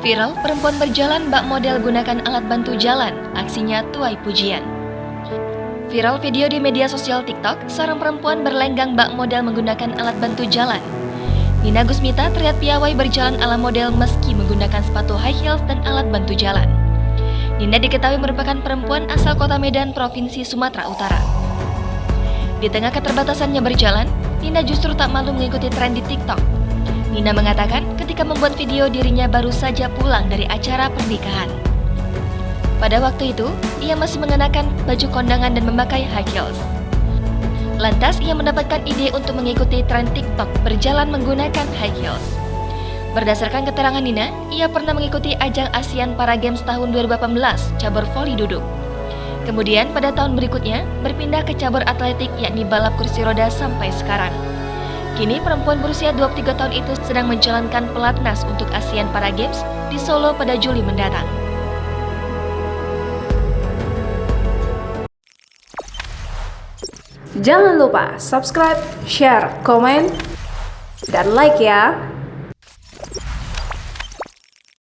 Viral, perempuan berjalan bak model gunakan alat bantu jalan, aksinya tuai pujian. Viral video di media sosial TikTok, seorang perempuan berlenggang bak model menggunakan alat bantu jalan. Nina Gusmita terlihat piawai berjalan ala model meski menggunakan sepatu high heels dan alat bantu jalan. Nina diketahui merupakan perempuan asal kota Medan, Provinsi Sumatera Utara. Di tengah keterbatasannya berjalan, Nina justru tak malu mengikuti tren di TikTok. Nina mengatakan ketika membuat video dirinya baru saja pulang dari acara pernikahan. Pada waktu itu, ia masih mengenakan baju kondangan dan memakai high heels. Lantas, ia mendapatkan ide untuk mengikuti tren TikTok berjalan menggunakan high heels. Berdasarkan keterangan Nina, ia pernah mengikuti ajang ASEAN Para Games tahun 2018, cabur voli duduk. Kemudian, pada tahun berikutnya, berpindah ke cabur atletik yakni balap kursi roda sampai sekarang. Kini, perempuan berusia 23 tahun itu sedang menjalankan pelatnas untuk ASEAN Para Games di Solo pada Juli mendatang. Jangan lupa subscribe, share, komen, dan like ya!